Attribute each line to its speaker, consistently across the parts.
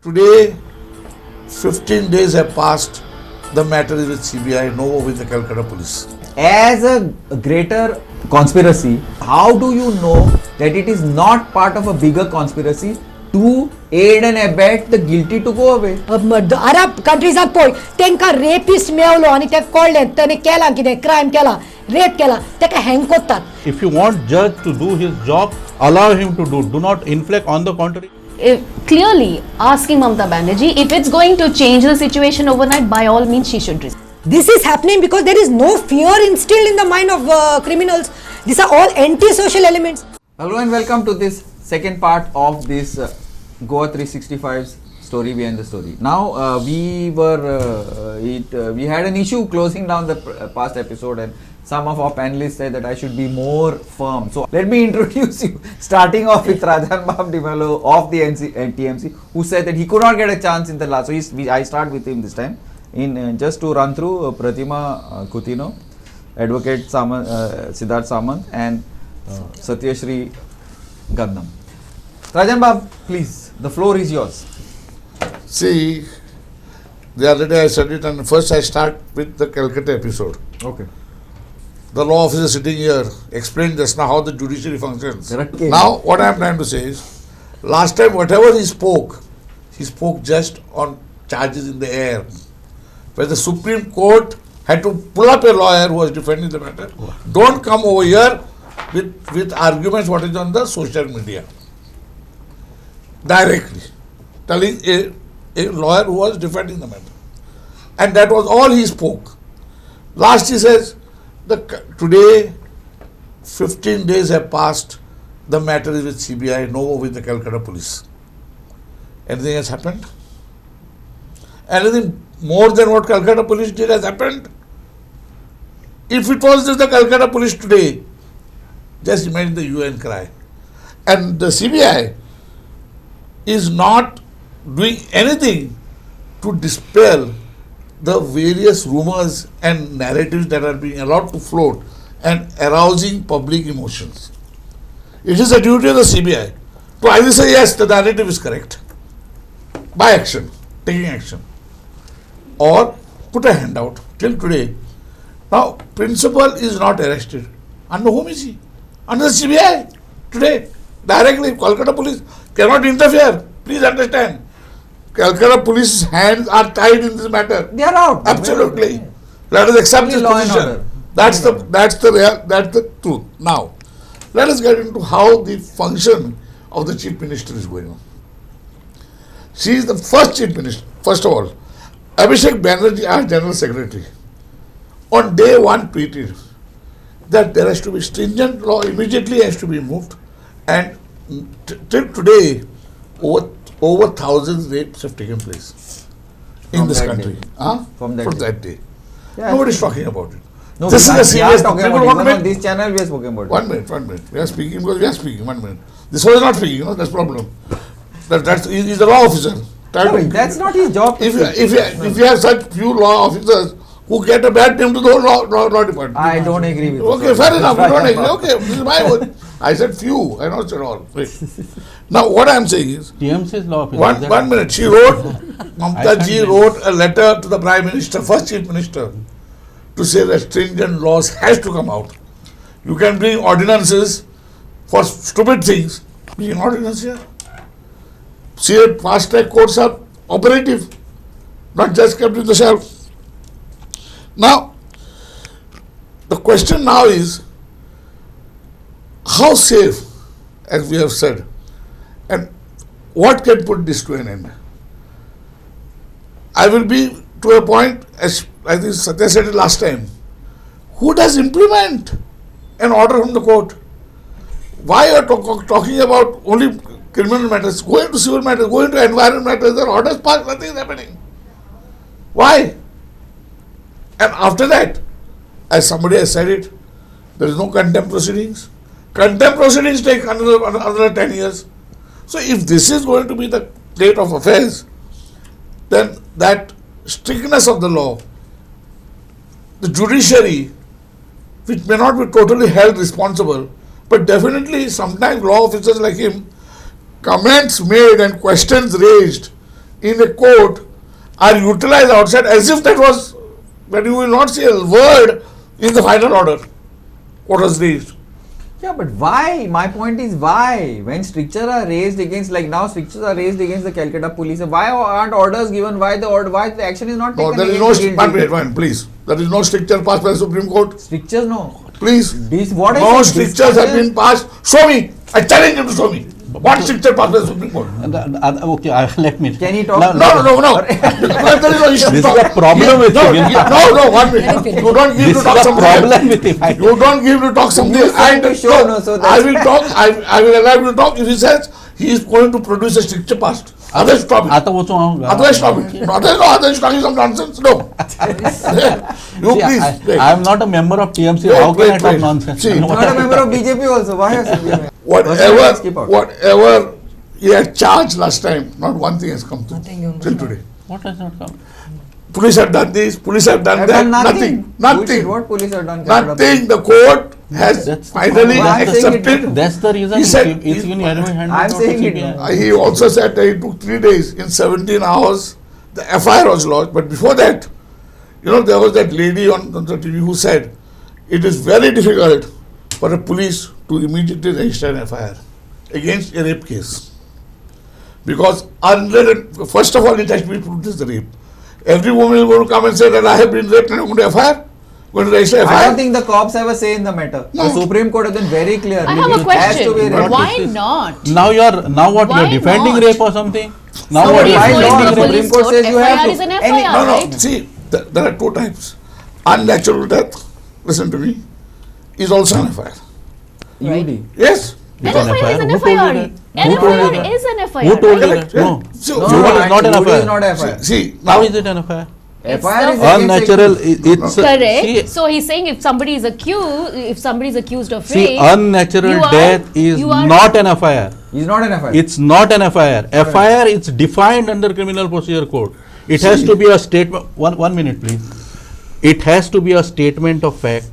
Speaker 1: Today, 15 days have passed. The matter is with CBI, no more with the Kolkata police.
Speaker 2: As a greater conspiracy, how do you know that it is not part of a bigger conspiracy to aid and abet the guilty to go away?
Speaker 3: Arab countries are poor. Tenka rapist मेवलो आणि ते कळले त्याने केला किती crime केला, rape केला, तेका hang कोत्तात.
Speaker 4: If you want judge to do his job, allow him to do. Do not inflict. On the contrary.
Speaker 5: Clearly asking Mamata Banerjee, if it's going to change the situation overnight, by all means she should resign.
Speaker 3: This is happening because there is no fear instilled in the mind of criminals. These are all anti-social elements.
Speaker 2: Hello and welcome to this second part of this GOA365's story behind the story. Now we had an issue closing down the past episode, and some of our panelists said that I should be more firm. So let me introduce you, starting off with Rajan Bab Dimelo of the TMC, who said that he could not get a chance in the last. So I start with him this time. In just to run through Pratima Kutino, Advocate Siddharth Samant, and Satyashri Gandham. Rajan Bab, please, the floor is yours.
Speaker 1: See, the other day I said it, and first I start with the Kolkata episode.
Speaker 2: Okay.
Speaker 1: The law officer sitting here explained just now how the judiciary functions.
Speaker 2: Correct.
Speaker 1: Now, what I am trying to say is, last time whatever he spoke just on charges in the air. Where the Supreme Court had to pull up a lawyer who was defending the matter. Don't come over here with arguments what is on the social media. Directly. Telling a lawyer who was defending the matter. And that was all he spoke. Last he says, today 15 days have passed, the matter is with CBI, no more with the Kolkata police. Anything has happened? Anything more than what Kolkata police did has happened? If it was just the Kolkata police today, just imagine the UN cry. And the CBI is not doing anything to dispel the various rumors and narratives that are being allowed to float and arousing public emotions. It is a duty of the CBI to either say yes, the narrative is correct by action, taking action, or put a hand out. Till today, now principal is not arrested. Under whom is he? Under the CBI today, directly. Kolkata police cannot interfere. Please understand. Kolkata police's hands are tied in this matter.
Speaker 2: They are out.
Speaker 1: Absolutely. Let us accept this position. That's the truth. Now, let us get into how the function of the Chief Minister is going on. She is the first Chief Minister. First of all, Abhishek Banerjee, our General Secretary, on day one tweeted that there has to be stringent law, immediately has to be moved, and till today, over thousands rapes have taken place in this country. From that day. Yeah, nobody is talking about it.
Speaker 2: No,
Speaker 1: this is a serious thing.
Speaker 2: On this channel, we are speaking about it.
Speaker 1: 1 minute. We are speaking because we are speaking. 1 minute. This was not speaking, that's the problem. He's the law officer.
Speaker 2: No, that's not his job.
Speaker 1: If you have such few law officers who get a bad name to the whole law department.
Speaker 2: I don't agree with
Speaker 1: Okay, fair enough. You don't agree. Okay, this is my word. I said few. I not said all. Wait. Now, what I am saying is,
Speaker 4: TMC's law officer.
Speaker 1: One minute. She wrote, Mamata ji wrote a letter to the Prime Minister, first Chief Minister, to say that stringent laws has to come out. You can bring ordinances for stupid things. Bring an ordinance here. See that fast track courts are operative, not just kept in the shelf. Now, the question now is, how safe, as we have said, and what can put this to an end? I will be to a point, as I think Satya said it last time, who does implement an order from the court? Why are you talking about only criminal matters? Go into civil matters, go into environment matters, there are orders passed, nothing is happening. Why? And after that, as somebody has said it, there is no contempt proceedings. Contempt proceedings take another 10 years. So if this is going to be the state of affairs, then that strictness of the law, the judiciary, which may not be totally held responsible, but definitely sometimes law officers like him, comments made and questions raised in a court are utilized outside as if that you will not see a word in the final order. What was raised?
Speaker 2: Yeah, but why? My point is why? When strictures are raised against, like now strictures are raised against the Calcutta police, why aren't orders given? Why the action is not taken?
Speaker 1: No, there is no please. There is no stricture passed by the Supreme Court.
Speaker 2: Strictures, no.
Speaker 1: Please.
Speaker 2: What is
Speaker 1: no strictures have been passed. Show me. I challenge you to show me. What stricture passed by the Supreme Court?
Speaker 4: Okay, let me.
Speaker 2: Can he talk?
Speaker 1: No. Because there is no issue.
Speaker 4: This is a problem with you.
Speaker 1: No, 1 minute. You don't give to talk something.
Speaker 4: Problem with him.
Speaker 1: You don't give to talk something. I will talk. I will allow you to talk if he says he is going to produce a stricture passed. Otherwise, stop it. Otherwise, stop it. Otherwise, talking some nonsense. No. You please.
Speaker 4: I am not a member of TMC. How can I talk nonsense?
Speaker 2: You are not a member of BJP also. Why are you?
Speaker 1: Whatever he had charged last time, not one thing has come through till today.
Speaker 4: What has not come?
Speaker 1: Police have done this, police have done that. Nothing.
Speaker 2: What police have done?
Speaker 1: Nothing. The court has finally accepted.
Speaker 4: That's the reason
Speaker 1: He said,
Speaker 4: it's in
Speaker 2: I'm saying it.
Speaker 1: he also said that it took 3 days. In 17 hours, the FIR was lodged. But before that, there was that lady on the TV who said, it is very difficult for a police to immediately register an FIR against a rape case. Because first of all, it has to be proved as a rape. Every woman is going to come and say that I have been raped and I'm going to FIR. Going to register FIR.
Speaker 2: I don't think the cops have a say in the matter.
Speaker 1: No.
Speaker 2: The Supreme Court has been very clear.
Speaker 5: I have a question. Why not?
Speaker 4: Now you're
Speaker 5: Why
Speaker 4: defending
Speaker 5: not?
Speaker 4: rape or something? Now
Speaker 5: Somebody
Speaker 4: what
Speaker 5: is
Speaker 4: you
Speaker 5: going to
Speaker 4: are
Speaker 5: the
Speaker 4: defending
Speaker 2: Supreme
Speaker 5: police
Speaker 4: rape?
Speaker 2: Court
Speaker 5: court.
Speaker 2: says you have
Speaker 5: FIR
Speaker 2: to.
Speaker 5: is an
Speaker 2: Any-
Speaker 5: FIR,
Speaker 1: No,
Speaker 5: right?
Speaker 1: see, there are 2 types. Unnatural death, listen to me, is also an FIR.
Speaker 2: UD.
Speaker 1: Yes.
Speaker 5: An
Speaker 4: It's an
Speaker 5: FIR is
Speaker 4: FIR.
Speaker 5: an
Speaker 4: Who told you
Speaker 5: FIR.
Speaker 4: that?
Speaker 5: An
Speaker 4: Who told you
Speaker 5: FIR
Speaker 4: that?
Speaker 5: is an FIR.
Speaker 4: Who told you
Speaker 5: right?
Speaker 4: that? No.
Speaker 1: So,
Speaker 2: No,
Speaker 4: UD is not an
Speaker 2: UD
Speaker 4: FIR.
Speaker 2: is not FIR.
Speaker 1: see,
Speaker 4: How
Speaker 1: now,
Speaker 4: is it an FIR?
Speaker 2: FIR is
Speaker 4: Unnatural.
Speaker 2: against
Speaker 4: It's
Speaker 5: Correct.
Speaker 4: see,
Speaker 5: So he's saying if somebody is accused of
Speaker 4: see,
Speaker 5: rape,
Speaker 4: unnatural
Speaker 5: you are-
Speaker 4: death is
Speaker 5: you are-
Speaker 4: not an FIR.
Speaker 2: He's not an FIR.
Speaker 4: It's not an FIR. FIR is defined under Criminal Procedure Code. It has to be a statement. One minute, please. It has to be a statement of fact.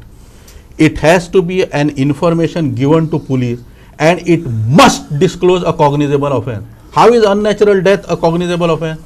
Speaker 4: It has to be an information given to police, and it must disclose a cognizable offence. How is unnatural death a cognizable offence?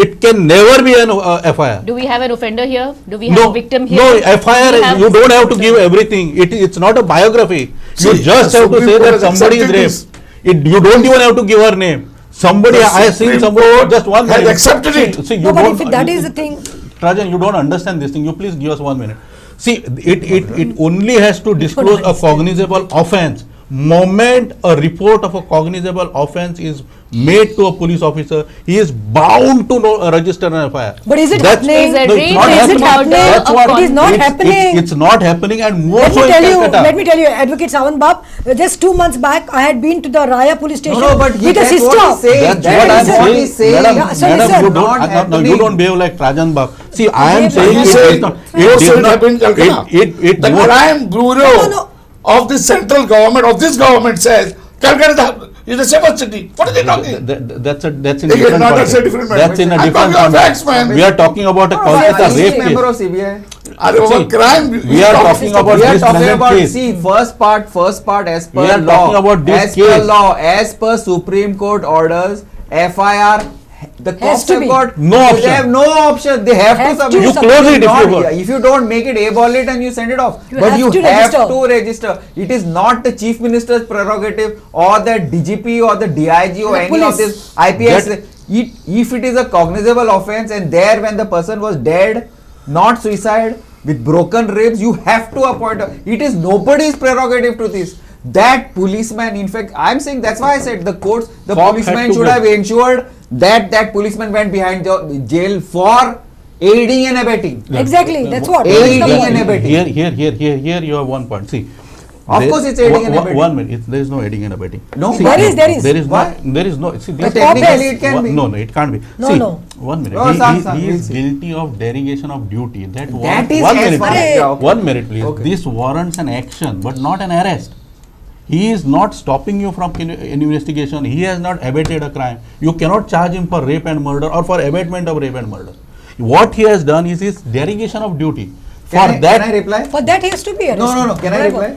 Speaker 4: It can never be an FIR.
Speaker 5: do we have an offender here? Do we have a victim here?
Speaker 4: No,
Speaker 5: Do we
Speaker 4: FIR,
Speaker 5: have-
Speaker 4: you don't have to give everything. It's not a biography. You
Speaker 1: See,
Speaker 4: just
Speaker 1: the
Speaker 4: have to
Speaker 1: Supreme
Speaker 4: say
Speaker 1: Court
Speaker 4: that
Speaker 1: has
Speaker 4: somebody is
Speaker 1: accepted
Speaker 4: raped. You don't even have to give her name. Somebody,
Speaker 1: The
Speaker 4: I have seen
Speaker 1: Supreme
Speaker 4: somebody,
Speaker 1: Court
Speaker 4: just one
Speaker 1: has
Speaker 4: minute.
Speaker 1: accepted it.
Speaker 4: See, you
Speaker 3: No, but
Speaker 4: don't,
Speaker 3: if that is the thing,
Speaker 4: Trajan, you don't understand this thing. You please give us 1 minute. See, it only has to disclose a cognizable offence. Moment a report of a cognizable offence is made to a police officer, he is bound to register an FIR.
Speaker 3: but is it
Speaker 4: That's-
Speaker 3: happening?
Speaker 5: Is a
Speaker 4: No, it's
Speaker 5: rape
Speaker 4: not
Speaker 3: Is it
Speaker 4: happening.
Speaker 3: happening?
Speaker 4: That's what
Speaker 3: It is not happening.
Speaker 4: It's not happening, and more
Speaker 3: Let
Speaker 4: so
Speaker 3: me
Speaker 4: in
Speaker 3: tell you,
Speaker 4: Calcutta.
Speaker 3: Advocate Sawan Bab, just 2 months back, I had been to the Raya police station
Speaker 2: No, but
Speaker 3: with a
Speaker 2: that's
Speaker 3: sister.
Speaker 2: what he's saying.
Speaker 4: That's
Speaker 2: That
Speaker 4: what I'm
Speaker 2: is what he's
Speaker 4: saying.
Speaker 2: saying.
Speaker 4: Madam,
Speaker 3: Yeah, so
Speaker 4: madam,
Speaker 3: listen.
Speaker 4: you
Speaker 2: Not
Speaker 4: don't, no, you
Speaker 2: happening.
Speaker 4: don't behave like Trajan Bab. See, I am
Speaker 3: Behave
Speaker 4: saying
Speaker 3: like
Speaker 1: he
Speaker 4: it
Speaker 1: said,
Speaker 4: is not.
Speaker 1: he also
Speaker 4: did
Speaker 1: it
Speaker 4: not-
Speaker 1: happened in Calcutta.
Speaker 4: it
Speaker 1: The
Speaker 4: was-
Speaker 1: crime bureau
Speaker 3: No.
Speaker 1: of the central government, of this government says, Calcutta is the safest city. What are they talking?
Speaker 4: That's in
Speaker 1: Again,
Speaker 4: different
Speaker 1: not
Speaker 4: context.
Speaker 1: that's a different matter.
Speaker 4: That's in a
Speaker 1: I'm
Speaker 4: different
Speaker 1: talking about
Speaker 4: context.
Speaker 1: facts, man.
Speaker 4: We are talking about a Kolkata
Speaker 2: He's
Speaker 4: rape
Speaker 2: a member
Speaker 4: case.
Speaker 2: of CBI.
Speaker 1: Are over
Speaker 4: See,
Speaker 1: crime?
Speaker 4: we are talking about
Speaker 2: We are
Speaker 4: this
Speaker 2: talking
Speaker 4: present
Speaker 2: about,
Speaker 4: case.
Speaker 2: see, first part as per
Speaker 4: We are
Speaker 2: law.
Speaker 4: talking about this
Speaker 2: as per
Speaker 4: case.
Speaker 2: law, as per Supreme Court orders, FIR, the cops
Speaker 3: to
Speaker 2: have
Speaker 3: be.
Speaker 2: got
Speaker 4: No
Speaker 2: They
Speaker 4: option.
Speaker 2: have no option. They have
Speaker 3: Have
Speaker 2: to
Speaker 3: to
Speaker 2: submit.
Speaker 3: You
Speaker 4: close it if you
Speaker 2: Not-
Speaker 4: got.
Speaker 2: if you don't make it abolish and you send it off.
Speaker 3: You
Speaker 2: but
Speaker 3: have
Speaker 2: you
Speaker 3: to
Speaker 2: have
Speaker 3: register.
Speaker 2: to register. It is not the chief minister's prerogative or the DGP or the DIG or
Speaker 3: The
Speaker 2: any of
Speaker 3: police.
Speaker 2: this IPS.
Speaker 4: That-
Speaker 2: If it is a cognizable offence and there when the person was dead, not suicide, with broken ribs, you have to appoint. It is nobody's prerogative to this. That policeman, in fact, I am saying that's why I said the courts, the
Speaker 4: Cop had
Speaker 2: policeman
Speaker 4: to
Speaker 2: should
Speaker 4: go.
Speaker 2: have ensured that that policeman went behind the jail for aiding and abetting.
Speaker 3: Exactly, that's what.
Speaker 2: Aiding
Speaker 3: That's the
Speaker 2: and
Speaker 3: point.
Speaker 2: abetting.
Speaker 4: Here you have one point. See,
Speaker 2: Of
Speaker 4: there-
Speaker 2: course it's aiding and abetting.
Speaker 4: 1 minute. There is no aiding and abetting.
Speaker 2: No,
Speaker 4: See,
Speaker 2: there
Speaker 3: is.
Speaker 4: There is
Speaker 2: Why?
Speaker 4: no. There is no. See,
Speaker 2: But
Speaker 4: this-
Speaker 2: technically it can
Speaker 4: one-
Speaker 2: be.
Speaker 4: No, it can't be.
Speaker 3: No,
Speaker 4: See,
Speaker 3: no.
Speaker 4: 1 minute.
Speaker 2: Oh, Sam,
Speaker 4: He
Speaker 2: we'll
Speaker 4: is
Speaker 2: see.
Speaker 4: guilty of derogation of duty. That
Speaker 2: That is
Speaker 4: one
Speaker 2: as
Speaker 4: minute.
Speaker 2: far
Speaker 4: please.
Speaker 2: as- yeah, okay.
Speaker 4: 1 minute, please.
Speaker 2: Okay.
Speaker 4: This warrants an action, but not an arrest. He is not stopping you from an investigation. He has not abated a crime. You cannot charge him for rape and murder or for abatement of rape and murder. What he has done is his derogation of duty.
Speaker 2: Can I reply?
Speaker 3: For that he has to be arrested.
Speaker 2: No. Can I
Speaker 3: Whatever.
Speaker 2: reply?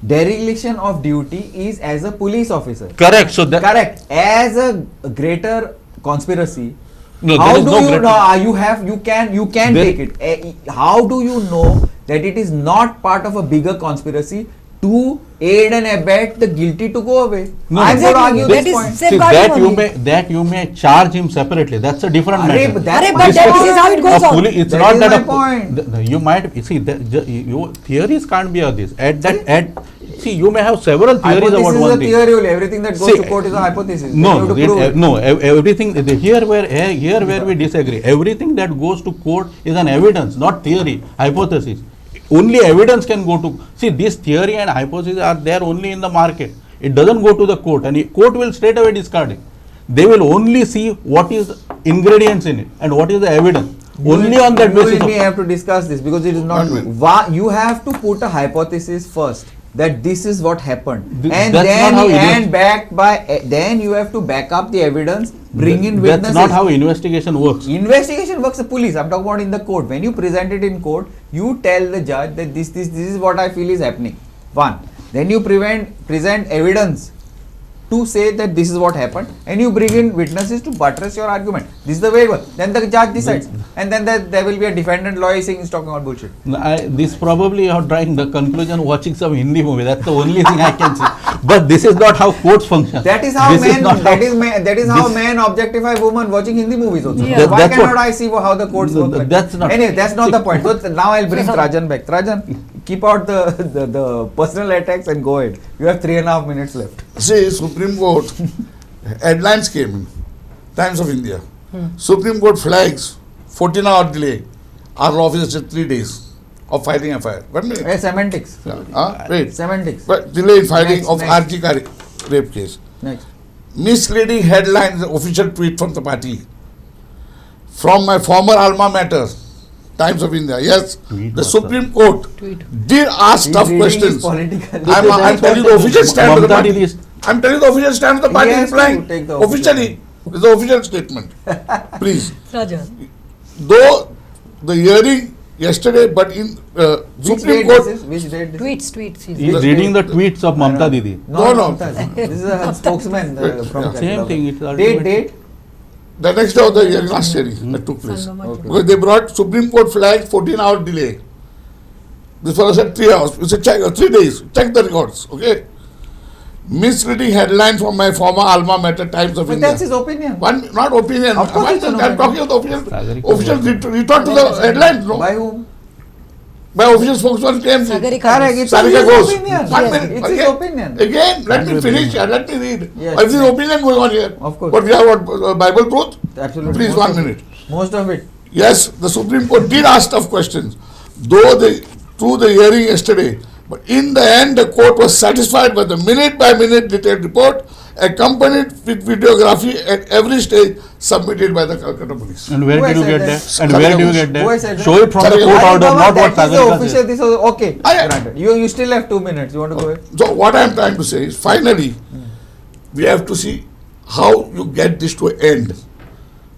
Speaker 2: Dereliction of duty is as a police officer.
Speaker 4: Correct. So that
Speaker 2: Correct. As a greater conspiracy,
Speaker 4: No,
Speaker 2: how
Speaker 4: there is
Speaker 2: do
Speaker 4: no
Speaker 2: you
Speaker 4: great-
Speaker 2: know, you can
Speaker 4: There-
Speaker 2: take it. How do you know that it is not part of a bigger conspiracy to aid and abet the guilty to go away?
Speaker 4: No,
Speaker 2: I'm going to
Speaker 3: exactly.
Speaker 2: argue
Speaker 3: That
Speaker 2: this
Speaker 3: is
Speaker 2: point.
Speaker 3: same-
Speaker 4: See,
Speaker 3: Safeguarding
Speaker 4: that you may charge him separately. That's a different
Speaker 2: Arre,
Speaker 4: matter.
Speaker 2: but that's
Speaker 3: Arre,
Speaker 2: my
Speaker 3: but that
Speaker 2: point.
Speaker 3: is how it goes
Speaker 4: A
Speaker 3: on.
Speaker 4: police- it's
Speaker 2: That
Speaker 4: not
Speaker 2: is
Speaker 4: that
Speaker 2: my
Speaker 4: a
Speaker 2: point.
Speaker 4: you might see that your theories can't be of this. See, you may have several theories
Speaker 2: Hypothesis
Speaker 4: about
Speaker 2: is
Speaker 4: one
Speaker 2: a
Speaker 4: thing.
Speaker 2: theory only. Everything that goes
Speaker 4: See,
Speaker 2: to court is a hypothesis. Then
Speaker 4: No,
Speaker 2: you have to prove it.
Speaker 4: no, everything here where we disagree. Everything that goes to court is an evidence, not theory, hypothesis. Only evidence can go to. See, this theory and hypothesis are there only in the market. It doesn't go to the court, and the court will straight away discard it. They will only see what is ingredients in it and what is the evidence. Only on that
Speaker 2: You
Speaker 4: basis.
Speaker 2: and me have to discuss this because it is not
Speaker 1: One
Speaker 2: true.
Speaker 1: minute.
Speaker 2: You have to put a hypothesis first that this is what happened, and
Speaker 4: That's
Speaker 2: then
Speaker 4: not how
Speaker 2: and backed by then you have to back up the evidence, bring in
Speaker 4: That's
Speaker 2: witnesses.
Speaker 4: not how investigation works.
Speaker 2: Investigation works. The police. I'm talking about in the court. When you present it in court, you tell the judge that this is what I feel is happening. One. Then you present evidence to say that this is what happened, and you bring in witnesses to buttress your argument. This is the way it works. Then the judge decides, and then there will be a defendant lawyer saying he's talking about bullshit.
Speaker 4: This probably you are drawing the conclusion watching some Hindi movie. That's the only thing I can say. But this is not how courts function.
Speaker 2: That is how
Speaker 4: This
Speaker 2: men.
Speaker 4: not
Speaker 2: That is how
Speaker 4: this-
Speaker 2: men objectify women watching Hindi movies also.
Speaker 3: Yeah.
Speaker 2: Why
Speaker 4: That's
Speaker 2: cannot
Speaker 4: what-
Speaker 2: I see how the courts work? Like
Speaker 4: that's
Speaker 2: that?
Speaker 4: not-
Speaker 2: Anyway, that's not the point. So now I'll bring
Speaker 3: So-
Speaker 2: Trajan back. Trajan, keep out the personal attacks and go ahead. You have 3.5 minutes left.
Speaker 1: See, Supreme Court headlines came in, Times of India. Supreme Court flags 14-hour delay. Our officer said 3 days of filing FIR. 1 minute.
Speaker 2: Semantics.
Speaker 1: Wait.
Speaker 2: Semantics.
Speaker 1: But delay in filing
Speaker 2: Next,
Speaker 1: of
Speaker 2: next.
Speaker 1: RG rape case.
Speaker 2: Next.
Speaker 1: Misleading headlines, official tweet from the party. From my former alma mater, Times of India. Yes,
Speaker 4: Tweet
Speaker 1: the
Speaker 4: was
Speaker 1: Supreme Court did ask
Speaker 2: He's
Speaker 1: tough
Speaker 2: reading his
Speaker 1: questions.
Speaker 2: political-
Speaker 1: I'm telling you the official stand of the
Speaker 4: Mamta
Speaker 1: party.
Speaker 4: Didi-
Speaker 1: I'm telling you the official stand of the party
Speaker 2: He has to
Speaker 1: replying
Speaker 2: take the official
Speaker 1: officially. This is the official statement. Please.
Speaker 3: Raja.
Speaker 1: Though the hearing yesterday, but in
Speaker 2: Which
Speaker 1: Supreme
Speaker 2: date
Speaker 1: Court,
Speaker 2: this is? Which date this is?
Speaker 3: Tweets.
Speaker 4: He is reading the tweets of Mamta Didi.
Speaker 1: No.
Speaker 2: Mamta. This is a spokesman from
Speaker 1: Yeah.
Speaker 2: Calcutta.
Speaker 4: Same thing, it's
Speaker 2: Date,
Speaker 4: ultimate-
Speaker 2: date.
Speaker 1: the next day of the hearing, last hearing that took place.
Speaker 3: Okay.
Speaker 1: Because they brought Supreme Court flag 14-hour delay. This fellow said 3 hours. We said check 3 days. Check the records. Okay. Misleading headline from my former alma mater, Times of
Speaker 2: But
Speaker 1: India.
Speaker 2: that's his opinion.
Speaker 1: One, not opinion.
Speaker 2: Of course it's an
Speaker 1: I'm talking of the official retort to the headlines. No?
Speaker 2: By whom?
Speaker 1: By official spokesman came.
Speaker 3: Sagarika.
Speaker 2: Correct. It's
Speaker 1: Sarika
Speaker 2: his
Speaker 1: goes.
Speaker 2: opinion.
Speaker 1: 1
Speaker 3: Yes.
Speaker 1: minute.
Speaker 2: It's his
Speaker 1: Again.
Speaker 2: opinion.
Speaker 1: Again, let me
Speaker 4: Can't
Speaker 1: finish
Speaker 4: be
Speaker 1: here. Let me read.
Speaker 2: Yes.
Speaker 1: What is the opinion going on here?
Speaker 2: Of course.
Speaker 1: But we have what, Bible truth?
Speaker 2: Absolutely.
Speaker 1: Please,
Speaker 2: Most
Speaker 1: 1
Speaker 2: of
Speaker 1: minute.
Speaker 2: it. Most of it.
Speaker 1: Yes, the Supreme Court did ask tough questions, though through the hearing yesterday. But in the end, the court was satisfied by the minute-by-minute detailed report, accompanied with videography at every stage submitted by the Kolkata police.
Speaker 4: And where
Speaker 2: Who
Speaker 4: did you
Speaker 2: has
Speaker 4: get
Speaker 2: said
Speaker 4: that?
Speaker 1: that?
Speaker 4: And where do you get
Speaker 2: Who has
Speaker 4: that?
Speaker 2: said
Speaker 4: Show
Speaker 2: that?
Speaker 4: it from the
Speaker 1: Sarika
Speaker 4: court
Speaker 1: goes.
Speaker 4: order,
Speaker 2: Baba,
Speaker 4: not what
Speaker 2: that is the
Speaker 4: Sagarika
Speaker 2: official.
Speaker 4: said.
Speaker 2: This was okay.
Speaker 1: I-
Speaker 2: Granted. You still have 2 minutes. You want to go ahead?
Speaker 1: So what I am trying to say is, finally, we have to see how you get this to an end.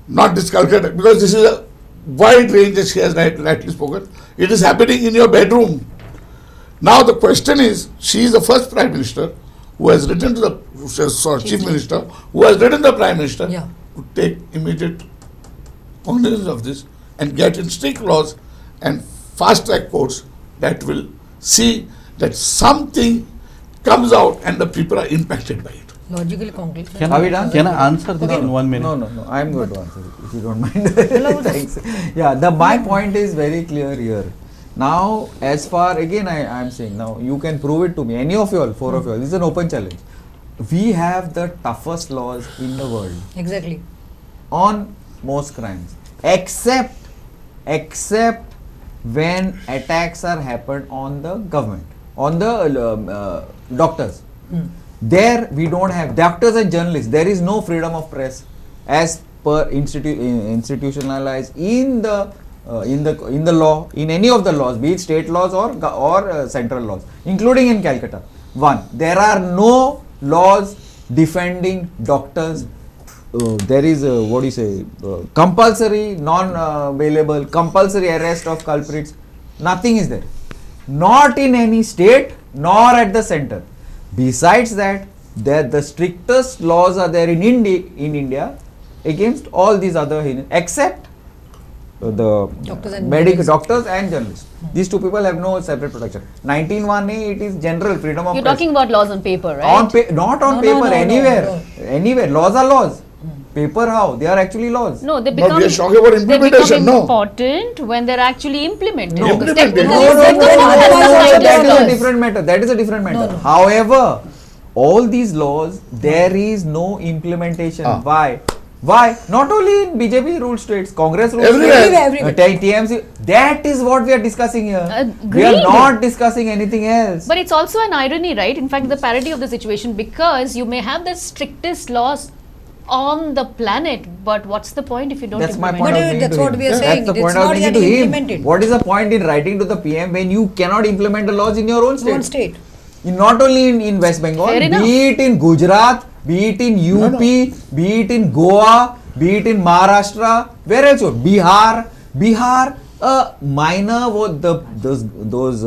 Speaker 1: Not this Calcutta, because this is a wide range, as she has rightly spoken. It is happening in your bedroom. Now the question is, she is the first Prime Minister who has written to the Chief Minister, who has written to the Prime Minister
Speaker 3: Yeah.
Speaker 1: to take immediate cognizance of this and get in strict laws and fast track courts that will see that something comes out and the people are impacted by it.
Speaker 3: Logical conclusion.
Speaker 4: Can
Speaker 2: Are we done?
Speaker 4: Can I answer this in 1 minute?
Speaker 2: No. I'm going to answer it if you don't mind. Thanks. Yeah, my point is very clear here. Now, as far again, I am saying now you can prove it to me. Any of you all, 4 of you all. This is an open challenge. We have the toughest laws in the world
Speaker 3: Exactly.
Speaker 2: on most crimes, except when attacks are happened on the government, on the doctors. There we don't have doctors and journalists. There is no freedom of press as per institutionalized in the law, in any of the laws, be it state laws or central laws, including in Calcutta. One, there are no laws defending doctors. There is compulsory non-available, compulsory arrest of culprits. Nothing is there. Not in any state nor at the center. Besides that, the strictest laws are there in India against all these other except the
Speaker 3: Doctors and
Speaker 2: doctors and journalists. These two people have no separate protection. 19(1)(a), it is general freedom of
Speaker 5: You're
Speaker 2: press.
Speaker 5: talking about laws on paper, right?
Speaker 2: Not on
Speaker 3: No,
Speaker 2: paper,
Speaker 3: no,
Speaker 2: anywhere.
Speaker 3: no.
Speaker 2: Anywhere. Laws are laws. Paper how? They are actually laws.
Speaker 5: No, they
Speaker 1: But
Speaker 5: become,
Speaker 1: we are talking about
Speaker 5: they become
Speaker 1: implementation, no.
Speaker 5: important when they're actually implemented.
Speaker 1: No.
Speaker 5: Because
Speaker 1: Implemented.
Speaker 5: technically
Speaker 3: No,
Speaker 5: it's
Speaker 3: no,
Speaker 5: like
Speaker 3: no,
Speaker 5: the
Speaker 3: no,
Speaker 5: law has
Speaker 3: no,
Speaker 2: That is a
Speaker 5: laws.
Speaker 2: different matter. That is a different matter.
Speaker 3: no.
Speaker 2: However, all these laws, there is no implementation. Why? Why? Not only in BJP ruled states, Congress ruled
Speaker 1: Everywhere.
Speaker 2: states,
Speaker 3: Everywhere.
Speaker 2: TMC. That is what we are discussing here. We are
Speaker 5: Agreed.
Speaker 2: not discussing anything else.
Speaker 5: But it's also an irony, right? In fact, the parody of the situation, because you may have the strictest laws on the planet, but what's the point if you don't
Speaker 2: That's my
Speaker 5: implement
Speaker 2: point.
Speaker 3: But
Speaker 2: I was making
Speaker 3: that's
Speaker 2: to
Speaker 3: what
Speaker 2: him.
Speaker 3: we are saying.
Speaker 2: That's the
Speaker 3: It's
Speaker 2: point I was
Speaker 3: not
Speaker 2: making
Speaker 3: yet
Speaker 2: to him.
Speaker 3: implemented.
Speaker 2: What is the point in writing to the PM when you cannot implement the laws in your own state?
Speaker 3: One state.
Speaker 2: Not only in West Bengal,
Speaker 5: Fair enough.
Speaker 2: be it in Gujarat, be it in UP, be it in Goa, be it in Maharashtra, where else? Bihar, minor those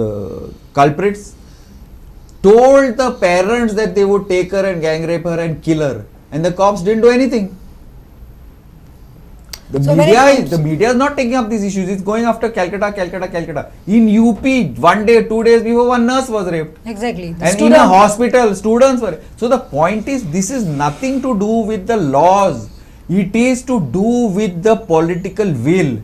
Speaker 2: culprits told the parents that they would take her and gang rape her and kill her, and the cops didn't do anything. The
Speaker 3: So when it comes-
Speaker 2: media is not taking up these issues. It's going after Calcutta. In UP, 1 day, 2 days before, one nurse was raped.
Speaker 3: Exactly. The
Speaker 2: And
Speaker 3: student-
Speaker 2: in a hospital, students were. So the point is, this is nothing to do with the laws. It is to do with the political will.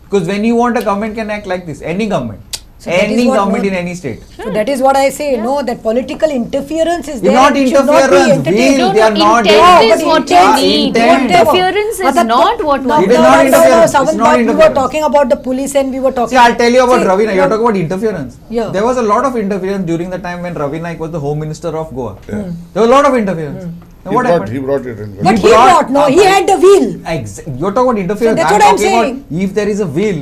Speaker 2: Because when you want a government can act like this, any government,
Speaker 3: So that is
Speaker 2: any
Speaker 3: what-
Speaker 2: government in any state.
Speaker 3: So that is what I say. No, that political interference is
Speaker 2: It's
Speaker 3: there.
Speaker 2: not
Speaker 3: It should not be
Speaker 2: interference,
Speaker 3: entertained.
Speaker 2: will,
Speaker 5: No,
Speaker 2: they are
Speaker 5: no,
Speaker 2: not
Speaker 5: intent
Speaker 2: doing-
Speaker 5: is what you
Speaker 3: Yeah,
Speaker 5: need.
Speaker 2: intent.
Speaker 5: Interference is
Speaker 3: But
Speaker 5: not what
Speaker 3: no,
Speaker 5: one
Speaker 2: It is
Speaker 3: no,
Speaker 2: not
Speaker 3: no,
Speaker 2: interference.
Speaker 3: no,
Speaker 2: It's
Speaker 3: Savan
Speaker 2: not
Speaker 3: Bab, we were
Speaker 2: interference.
Speaker 3: talking about the police and we were talking.
Speaker 2: See, I'll tell you about
Speaker 3: See,
Speaker 2: Ravi Naik. You're
Speaker 3: no,
Speaker 2: talking about interference.
Speaker 3: Yeah.
Speaker 2: There was a lot of interference during the time when Ravi Naik was the Home Minister of Goa. There was a lot of interference. Now what happened?
Speaker 1: He brought it in.
Speaker 3: But he
Speaker 2: brought-
Speaker 3: brought, no, he had the wheel.
Speaker 2: You're talking about interference.
Speaker 3: So that's what I'm
Speaker 2: talking about
Speaker 3: saying.
Speaker 2: if there is a will,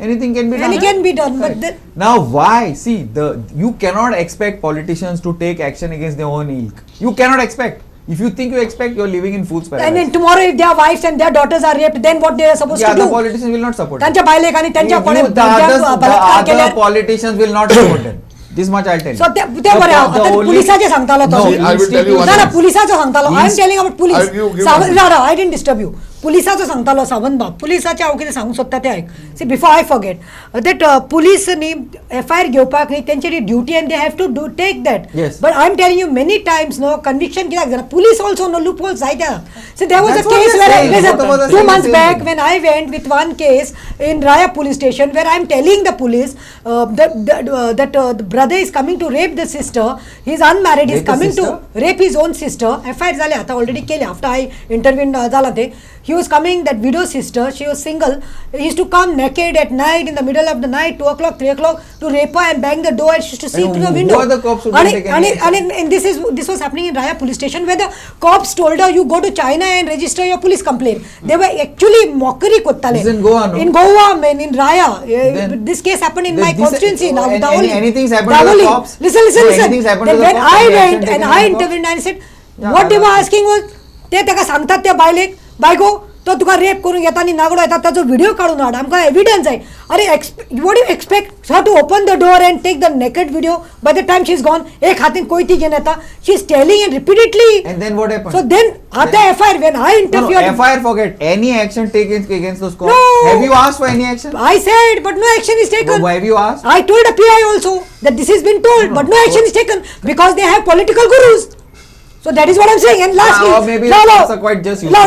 Speaker 2: anything can be done.
Speaker 3: And it can be done, but then,
Speaker 2: Now why? See, you cannot expect politicians to take action against their own ilk. You cannot expect. If you think you expect, you're living in fool's paradise.
Speaker 3: and then tomorrow if their wives and their daughters are raped, then what they are supposed
Speaker 2: yeah,
Speaker 3: to
Speaker 2: the
Speaker 3: do?
Speaker 2: politicians will not support. it.
Speaker 3: त्यांच्या बायलेक आणि त्यांच्या
Speaker 2: You-
Speaker 3: कोणी
Speaker 2: the
Speaker 3: बलात्कार
Speaker 2: other
Speaker 3: केल्यावर-
Speaker 2: politicians will not support them. This much I'll tell you.
Speaker 3: So ते बरे
Speaker 2: The
Speaker 3: आता
Speaker 2: only-
Speaker 3: पुलिसाचे सांगतालो तो.
Speaker 2: No,
Speaker 1: I will tell you one
Speaker 3: ना
Speaker 1: thing.
Speaker 3: पुलिसाचं सांगतालो. I am telling about police.
Speaker 1: I'll give
Speaker 3: Sawant
Speaker 1: one.
Speaker 3: no, I didn't disturb you. पुलिसाचं सांगतालो सावंत बाब. पुलिसाचे हांव कितें सांगूंक सोदता तें आयक. See, before I forget, that police knee FIR घेवपाक नी तेंची duty and they have to take that.
Speaker 2: Yes.
Speaker 3: But I am telling you many times, no, conviction कित्याक जाता. Police also no loopholes जायत्या. So there was
Speaker 2: That's
Speaker 3: a
Speaker 2: what
Speaker 3: case
Speaker 2: we are
Speaker 3: where
Speaker 2: saying.
Speaker 3: listen,
Speaker 2: Both of us are
Speaker 3: 2
Speaker 2: saying
Speaker 3: months
Speaker 2: the same
Speaker 3: back
Speaker 2: thing.
Speaker 3: when I went with one case in Raya police station where I am telling the police that the brother is coming to rape the sister. He is unmarried. He is
Speaker 2: Rape the
Speaker 3: coming to
Speaker 2: sister?
Speaker 3: rape his own sister. FIR झाले आता already केले after I intervened झाला ते. He was coming, that widow sister, she was single. He used to come naked at night, in the middle of the night, 2 o'clock, 3 o'clock, to rape her and bang the door and she used to see
Speaker 2: And
Speaker 3: through the
Speaker 2: who
Speaker 3: window.
Speaker 2: are the cops who didn't take any action?
Speaker 3: And this was happening in Raya police station where the cops told her, you go to China and register your police complaint. They were actually mockery kottale.
Speaker 2: This is in Goa, no?
Speaker 3: In Goa, man, in Raya.
Speaker 2: Then-
Speaker 3: This case happened in
Speaker 2: This-
Speaker 3: my
Speaker 2: this-
Speaker 3: constituency. Now,
Speaker 2: anything's happened to the
Speaker 3: Davoli.
Speaker 2: cops?
Speaker 3: Listen,
Speaker 2: No,
Speaker 3: listen.
Speaker 2: anything's happened
Speaker 3: Then
Speaker 2: to the
Speaker 3: when
Speaker 2: cops?
Speaker 3: I
Speaker 2: Any
Speaker 3: went
Speaker 2: action
Speaker 3: and
Speaker 2: taken
Speaker 3: I
Speaker 2: by the cops?
Speaker 3: intervened and I said,
Speaker 2: Yeah,
Speaker 3: what they were
Speaker 2: that's-
Speaker 3: asking was, ते ताका सांगतात त्या बायलेक बायको तो तुका rape करून येता आणि नागडो येता ताजो व्हिडिओ काढून हाड आमकां एविडन्स आहे अरे what you expect her to open the door and take the naked video by the time she is gone एक हातीन कोयती घेऊन येता she is telling and repeatedly
Speaker 2: And then what happened?
Speaker 3: So then आता FIR when I
Speaker 2: No,
Speaker 3: interfered
Speaker 2: FIR forget. Any action taken against those cops?
Speaker 3: No.
Speaker 2: Have you asked for any action?
Speaker 3: I said but no action is taken.
Speaker 2: Why have you asked?
Speaker 3: I told the PI also that this has been told, but no action is taken because they have political gurus. So that is what I'm saying. And lastly,
Speaker 2: or maybe that's a quite just
Speaker 3: no.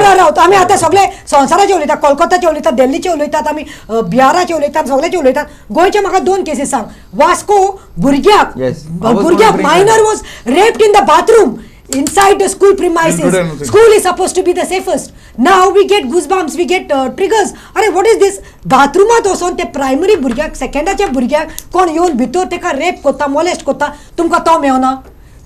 Speaker 3: आम्ही आता सगळे संवसाराचे उलयतात, कोलकाताचे उलयतात, दिल्लीचे उलयतात, आम्ही बिहाराचे उलयतात, सगळ्याचे उलयतात. गोंयचे म्हाका 2 केसीस सांग. वास्को भुरग्याक
Speaker 2: Yes. I was
Speaker 3: भुरग्याक
Speaker 2: going to bring
Speaker 3: minor
Speaker 2: that.
Speaker 3: was raped in the bathroom inside the school premises.
Speaker 1: Including-
Speaker 3: School is supposed to be the safest. Now we get goosebumps, we get triggers. अरे what is this? बाथरूमात वचोन ते primary भुरग्याक सेकंडाच्या भुरग्याक कोण येवन भितर तेका rape कोत्ता, मोलेस्ट कोत्ता, तुमकां तो मेवना.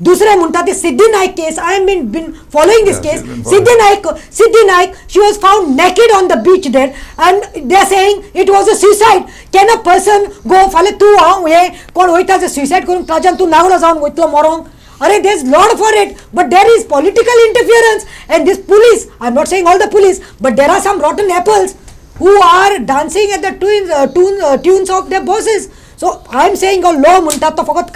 Speaker 3: दुसरे म्हणटा ते Siddhi Naik case. I have been following this case. Siddhi Naik, she was found naked on the beach there and they are saying it was a suicide. Can a person go फाल्यां तूं हांव हे कोण वयता जे suicide करून ताच्यान तूं नागडो जावन वयतलो मरोंक? Arey, there's lot for it, but there is political interference and this police, I'm not saying all the police, but there are some rotten apples who are dancing at the tunes of their bosses. So I am saying a law म्हणटा तो फकत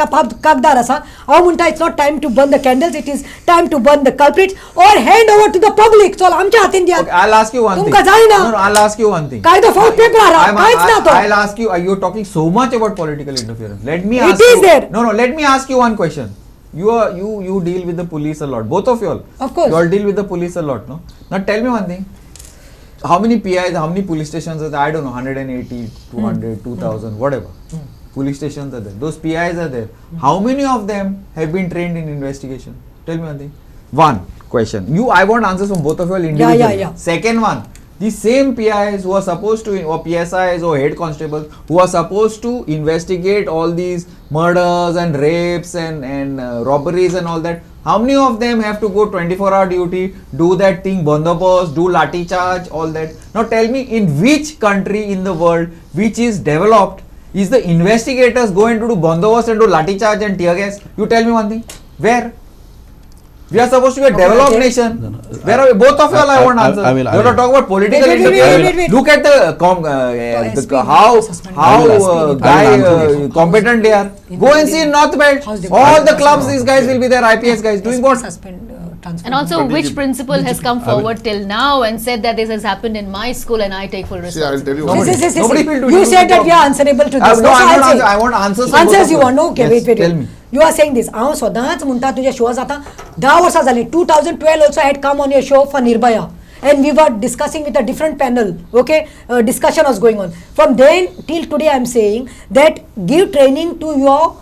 Speaker 3: कागदार आसा. हांव म्हणटा it's not time to burn the candles, it is time to burn the culprits or hand over to the public. So आमच्या हातीन दिया.
Speaker 2: Okay, I'll ask you one thing.
Speaker 3: तुमकां जायना.
Speaker 2: No, I'll ask you one thing.
Speaker 3: कायदो फौज paper आहा. कांयच ना तो.
Speaker 2: I'll ask you. You're talking so much about political interference. Let me
Speaker 3: It
Speaker 2: ask
Speaker 3: is
Speaker 2: you.
Speaker 3: there.
Speaker 2: No. Let me ask you one question. You deal with the police a lot. Both of you all.
Speaker 3: Of course.
Speaker 2: You all deal with the police a lot, no? Now tell me one thing. How many PIs, how many police stations are there? I don't know, 180, 200, 2000, whatever. Police stations are there. Those PIs are there. How many of them have been trained in investigation? Tell me one thing. One question. I want answers from both of you all individually.
Speaker 3: Yeah.
Speaker 2: Second one. The same PIs who are supposed to, or PSIs or head constables who are supposed to investigate all these murders and rapes and robberies and all that, how many of them have to go 24-hour duty, do that thing, bandobast, do lati charge, all that? Now tell me, in which country in the world which is developed is the investigators going to do bandobast and do lati charge and tear gas? You tell me one thing. Where? We are supposed to be a developed nation. Where are we? Both of you all I want answers. You have to talk about political interference. Look at the how guy competent they are. Go and see in North Belt. All the clubs, these guys will be there. IPS guys doing what?
Speaker 5: And also, which principal has come forward till now and said that this has happened in my school and I take full
Speaker 1: See, I'll tell
Speaker 5: responsibility?
Speaker 1: you.
Speaker 2: Nobody will do.
Speaker 3: You said that we are answerable to this.
Speaker 2: No,
Speaker 3: I'll say.
Speaker 2: I want answers. from both
Speaker 3: Answers
Speaker 2: of
Speaker 3: you want. Okay,
Speaker 2: Yes,
Speaker 3: wait.
Speaker 2: Tell me.
Speaker 3: You are saying this. हांव सदांच म्हणटा तुझ्या shows आतां 10 वर्सां जालीं. 2012 also I had come on your show for Nirbhaya and we were discussing with a different panel. Okay, discussion was going on. From then till today I am saying that give training to your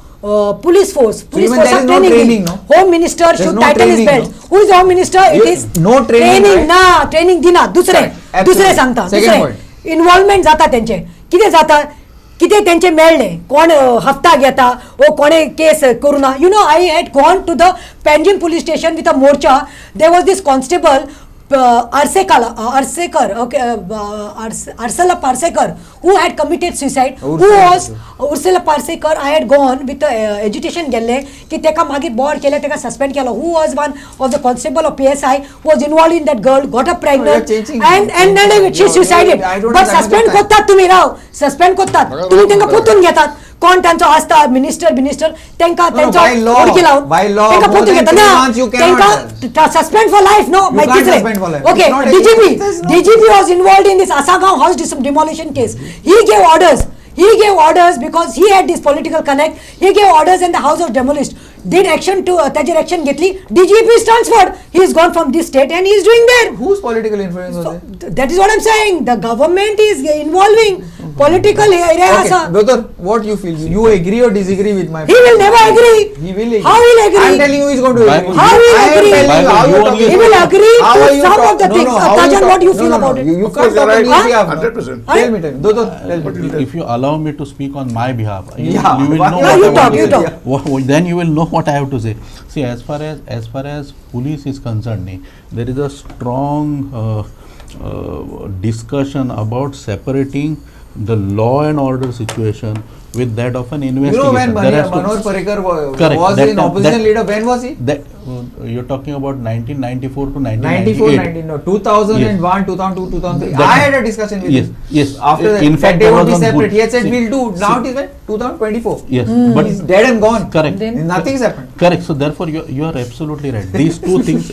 Speaker 3: police force. Police
Speaker 2: even
Speaker 3: force
Speaker 2: there
Speaker 3: are
Speaker 2: is no
Speaker 3: training.
Speaker 2: training, no?
Speaker 3: Home minister
Speaker 2: There's
Speaker 3: should
Speaker 2: no
Speaker 3: tighten his
Speaker 2: training,
Speaker 3: belt. Who is the home minister? It
Speaker 2: You-
Speaker 3: is
Speaker 2: no training, right?
Speaker 3: ना training दिना. दुसरे
Speaker 2: Absolutely.
Speaker 3: सांगता.
Speaker 2: Second
Speaker 3: दुसरे
Speaker 2: point.
Speaker 3: Involvement जाता तेंचे. कितें जाता? कितें तेंचे मेळ्ळे कोण हफ्ता घेता ओ कोणे केस करू ना. You know, I had gone to the Panjim police station with a morcha. There was this constable Ursula Parsekar, who had committed suicide. Who was Ursula Parsekar? I had gone with agitation gelle ki teka magir board kele teka suspend kelo. Who was one of the constable of PSI was involved in that girl, got her pregnant, and then she suicided. But suspend kotta tumi now. Suspend kotta. Tumi tenka potun घेतात. कोण त्यांचो आसता minister तेंका त्यांचो उडकी लावन तेंका पोतून घेता ना तेंका सस्पेंड फॉर लाइफ नो माहिती okay DGP was involved in this Asagaon house demolition case. He gave orders because he had this political connect. He gave orders and the house was demolished. Did action to त्याची action घेतली. DGP is transferred. He is gone from this state and he is doing there.
Speaker 2: Whose political influence was there?
Speaker 3: That is what I am saying. The government is involving political area.
Speaker 2: Okay, brother, what you feel? You agree or disagree with my?
Speaker 3: He will never agree.
Speaker 2: He will agree.
Speaker 3: How will he agree?
Speaker 2: I am telling you, he is going to agree.
Speaker 3: How will he agree? He will agree to some of the things. Tajan, what do you feel about it?
Speaker 2: You can't talk on his behalf.
Speaker 1: 100%.
Speaker 2: Tell me. Tell me.
Speaker 4: If you allow me to speak on my behalf, you
Speaker 2: Yeah.
Speaker 4: will know
Speaker 2: No,
Speaker 4: what
Speaker 3: you
Speaker 4: I want
Speaker 3: talk,
Speaker 4: to say. Then you will know what I have to say. See, as far as police is concerned, there is a strong discussion about separating the law and order situation with that of an investigation.
Speaker 2: You know when Manoj Parrikar was in opposition leader, when was he?
Speaker 4: You're talking about 1994 to
Speaker 2: 1998. No, 2001, 2002, 2003. I had a discussion with him.
Speaker 4: Yes.
Speaker 2: After that,
Speaker 4: in fact,
Speaker 2: they
Speaker 4: there
Speaker 2: would
Speaker 4: was
Speaker 2: be
Speaker 4: one
Speaker 2: separate.
Speaker 4: good-
Speaker 2: He had said
Speaker 4: see,
Speaker 2: we'll do. Now
Speaker 4: see,
Speaker 2: it is when? 2024.
Speaker 4: Yes,
Speaker 2: But he's dead and gone.
Speaker 4: Correct.
Speaker 2: Nothing's happened.
Speaker 4: Correct. So therefore, you are absolutely right. These two things,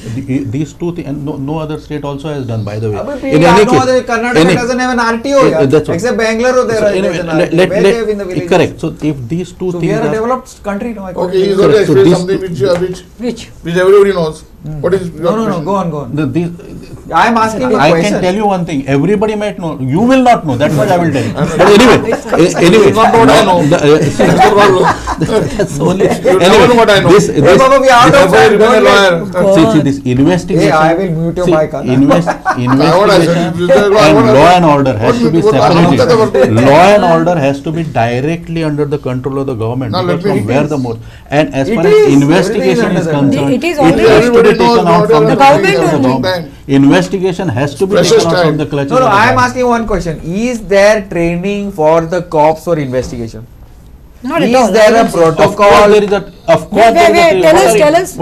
Speaker 4: and no other state also has done. By the way,
Speaker 2: Karnataka doesn't have an RTO,
Speaker 4: that's what.
Speaker 2: except Bangalore. There
Speaker 4: So anyway,
Speaker 2: an RTO. Where they have in the villages.
Speaker 4: correct. So if these two
Speaker 2: So
Speaker 4: things
Speaker 2: we are a
Speaker 4: are
Speaker 2: developed country now.
Speaker 1: Okay, he is
Speaker 4: Correct.
Speaker 1: going to
Speaker 4: So
Speaker 1: explain
Speaker 4: this-
Speaker 1: something
Speaker 3: Which?
Speaker 1: which everybody knows. What is your
Speaker 2: No,
Speaker 1: question?
Speaker 2: go on.
Speaker 4: these,
Speaker 2: I am asking you a
Speaker 4: I
Speaker 2: question.
Speaker 4: can tell you one thing. Everybody might know. You will not know. That's what I will tell you. But anyway,
Speaker 1: You not know what I know. That's the problem.
Speaker 4: That's only.
Speaker 1: You never know what I know.
Speaker 4: This,
Speaker 2: Hey, Baba, we are out of
Speaker 1: Therefore,
Speaker 2: time.
Speaker 1: you become a lawyer.
Speaker 4: see, this investigation.
Speaker 2: Hey, I will mute your mic, huh?
Speaker 4: Investigation and law and order has to be separated. Law and order has to be directly under the control of the government.
Speaker 1: Now,
Speaker 4: Because
Speaker 1: let me-
Speaker 4: from where the more and as
Speaker 2: It
Speaker 4: far
Speaker 2: is.
Speaker 4: as
Speaker 2: Everything
Speaker 4: investigation
Speaker 2: is
Speaker 4: is
Speaker 2: under
Speaker 4: concerned,
Speaker 3: It is
Speaker 4: it
Speaker 3: already-
Speaker 4: has to be
Speaker 1: Everybody knows
Speaker 4: taken out from
Speaker 1: what
Speaker 4: the
Speaker 1: they are
Speaker 3: government
Speaker 1: doing at
Speaker 3: only.
Speaker 1: the time.
Speaker 4: Investigation has to be
Speaker 1: Precious
Speaker 4: taken out
Speaker 1: time.
Speaker 4: from the clutches
Speaker 2: No,
Speaker 4: of the
Speaker 2: I am
Speaker 4: government.
Speaker 2: asking one question. Is there training for the cops for investigation?
Speaker 3: Not at
Speaker 2: Is
Speaker 3: all.
Speaker 2: there a
Speaker 4: Of course,
Speaker 2: protocol?
Speaker 4: there is a. Of course,
Speaker 3: Wait,
Speaker 4: there is a-
Speaker 3: tell
Speaker 4: what
Speaker 3: us,
Speaker 4: are
Speaker 3: tell
Speaker 4: you-
Speaker 3: us.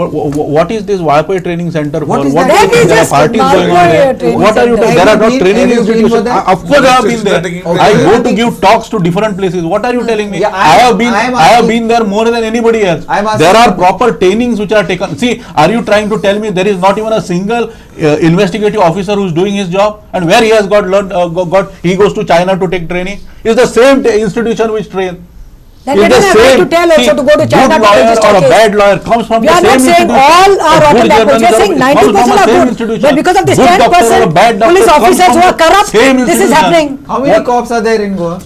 Speaker 4: What is this Walpoi training center
Speaker 2: What
Speaker 4: for?
Speaker 2: is
Speaker 4: What
Speaker 2: that?
Speaker 4: is
Speaker 3: That is
Speaker 4: there are
Speaker 3: just
Speaker 4: parties going on
Speaker 3: Walpoi
Speaker 4: there?
Speaker 3: training
Speaker 4: What are you
Speaker 3: center.
Speaker 4: doing? There are
Speaker 2: Have
Speaker 4: not
Speaker 2: you
Speaker 4: training
Speaker 2: been for
Speaker 4: institutions.
Speaker 2: that?
Speaker 4: Of course, I have been there.
Speaker 1: Okay.
Speaker 4: I go to give talks to different places. What are you telling me?
Speaker 2: Yeah,
Speaker 4: I have been.
Speaker 2: I'm
Speaker 4: I have
Speaker 2: asking-
Speaker 4: been there more than anybody else.
Speaker 2: I'm asking
Speaker 4: There are
Speaker 2: something.
Speaker 4: proper trainings which are taken. See, are you trying to tell me there is not even a single investigative officer who is doing his job, and where he has got learned? He goes to China to take training. It's the same institution which train.
Speaker 3: Then
Speaker 4: It's
Speaker 3: let
Speaker 4: the
Speaker 3: him have right
Speaker 4: same.
Speaker 3: to tell also
Speaker 4: See,
Speaker 3: to go to China
Speaker 4: good
Speaker 3: to
Speaker 4: lawyer
Speaker 3: register
Speaker 4: or a
Speaker 3: case.
Speaker 4: bad lawyer comes from
Speaker 3: We
Speaker 4: the
Speaker 3: are
Speaker 4: same
Speaker 3: not saying
Speaker 4: institution.
Speaker 3: all are
Speaker 4: A
Speaker 3: rotten
Speaker 4: good
Speaker 3: apples. We are
Speaker 4: journalism
Speaker 3: saying
Speaker 4: comes from
Speaker 3: 90%
Speaker 4: the
Speaker 3: are
Speaker 4: same
Speaker 3: good.
Speaker 4: institution.
Speaker 3: But because of this
Speaker 4: Good doctor or a
Speaker 3: 10%
Speaker 4: bad doctor
Speaker 3: police
Speaker 4: comes
Speaker 3: officers
Speaker 4: from
Speaker 3: who are
Speaker 4: the
Speaker 3: corrupt,
Speaker 4: same
Speaker 3: this is
Speaker 4: institution.
Speaker 3: happening.
Speaker 2: How many cops are there in Goa?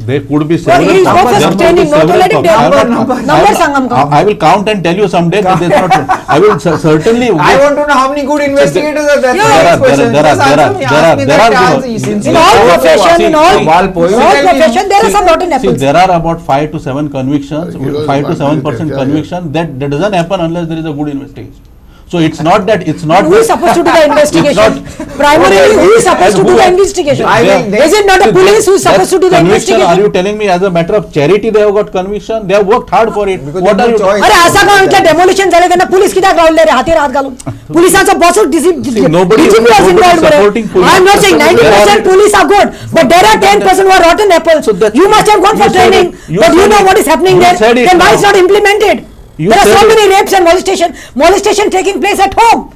Speaker 4: There could be
Speaker 3: Well,
Speaker 4: several.
Speaker 3: he is
Speaker 4: counts.
Speaker 3: focused
Speaker 4: There could
Speaker 3: training,
Speaker 4: be
Speaker 3: not
Speaker 4: several
Speaker 3: let him
Speaker 4: counts.
Speaker 3: tell.
Speaker 4: I will-
Speaker 3: Numbers hangam count.
Speaker 4: I will count and tell you someday that it's not true. I will certainly.
Speaker 2: I want to know how many good investigators are there.
Speaker 3: Yeah,
Speaker 2: That's the
Speaker 4: there are-
Speaker 2: question.
Speaker 4: there are-
Speaker 2: Just
Speaker 4: there are-
Speaker 2: answer me.
Speaker 4: there
Speaker 2: Ask
Speaker 4: are-
Speaker 2: me
Speaker 4: there
Speaker 2: that
Speaker 4: are-
Speaker 2: answer.
Speaker 4: see,
Speaker 2: Since
Speaker 3: In
Speaker 2: you
Speaker 3: all
Speaker 2: are
Speaker 3: profession, in all
Speaker 2: Walpoi, you
Speaker 3: all
Speaker 2: tell me
Speaker 3: profession, there are some rotten
Speaker 4: See,
Speaker 3: apples.
Speaker 4: there are about 5 to 7 convictions,
Speaker 1: He was
Speaker 4: 5 to 7%
Speaker 1: 1 minute,
Speaker 4: conviction. That doesn't happen unless there is a good investigation. So it's not that it's not.
Speaker 3: Who is supposed to do the investigation? Primarily, who is supposed to do the investigation?
Speaker 2: I will-
Speaker 3: Is it not the police who is supposed to do the
Speaker 4: conviction? Are
Speaker 3: investigation?
Speaker 4: you telling me as a matter of charity they have got conviction? They have worked hard for it.
Speaker 2: Because
Speaker 4: What
Speaker 2: they
Speaker 4: are
Speaker 2: have
Speaker 4: you?
Speaker 2: no choice.
Speaker 3: अरे असा का इथलं demolition झालं त्यांना police कित्याक रावले रे हातीर हात घालून पोलिसांचा boss
Speaker 4: nobody is supporting police.
Speaker 3: I am not saying 90% police are good, but there are 10% who are rotten apples.
Speaker 4: So that-
Speaker 3: You must have gone for
Speaker 4: you said
Speaker 3: training,
Speaker 4: it. You
Speaker 3: but you
Speaker 4: said
Speaker 3: know
Speaker 4: it.
Speaker 3: what is happening
Speaker 4: You
Speaker 3: there.
Speaker 4: said it
Speaker 3: Then why
Speaker 4: now.
Speaker 3: it's not implemented?
Speaker 4: You
Speaker 3: There are so
Speaker 4: said it.
Speaker 3: many rapes and molestation taking place at home.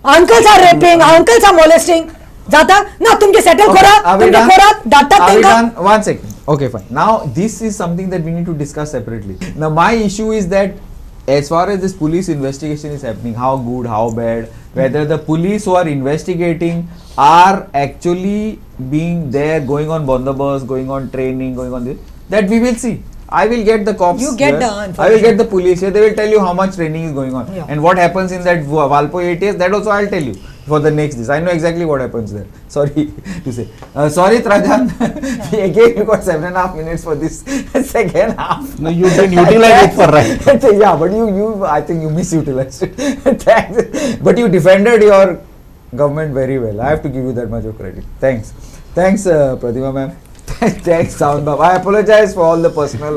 Speaker 3: Uncles are raping, uncles are molesting. जाता ना तुमके settle
Speaker 2: Okay,
Speaker 3: करा
Speaker 2: are we
Speaker 3: Tumke
Speaker 2: done?
Speaker 3: करा data
Speaker 2: Are we
Speaker 3: Tenga
Speaker 2: done? 1 second. Okay, fine. Now, this is something that we need to discuss separately. Now, my issue is that as far as this police investigation is happening, how good, how bad, whether the police who are investigating are actually being there, going on bandobast, going on training, going on this, that we will see. I will get the cops
Speaker 3: You get
Speaker 2: here.
Speaker 3: the
Speaker 2: I will
Speaker 3: information.
Speaker 2: get the police here. They will tell you how much training is going on
Speaker 3: Yeah.
Speaker 2: and what happens in that Walpoi ATS. That also I'll tell you for the next this. I know exactly what happens there. Sorry to say. Sorry, Trajan. We again you got 7.5 minutes for this second half.
Speaker 4: No, you didn't utilize it for right.
Speaker 2: Yeah, but you I think you misutilized it. Thanks. But you defended your government very well. I have to give you that much of credit. Thanks, Pratima ma'am. Thanks, Sound Bob. I apologize for all the personal.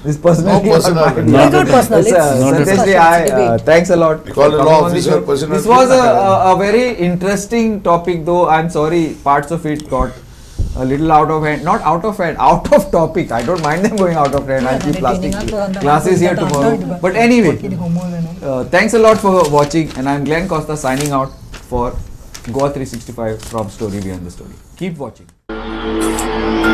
Speaker 2: This personal.
Speaker 1: No personal.
Speaker 3: It's not personal, it's
Speaker 4: not
Speaker 2: Sanjay,
Speaker 3: discussion, it's debate.
Speaker 2: thanks a lot.
Speaker 1: You call
Speaker 2: for
Speaker 1: a
Speaker 2: coming
Speaker 1: law
Speaker 2: on the
Speaker 1: officer
Speaker 2: show.
Speaker 1: personal.
Speaker 2: This was a very interesting topic, though. I'm sorry, parts of it got a little out of hand. Not out of hand, out of topic. I don't mind them going out of hand. I'll keep plastic classes here tomorrow. But anyway, thanks a lot for watching, and I'm Glenn Costa signing out for GOA365 from Story Behind the Story. Keep watching.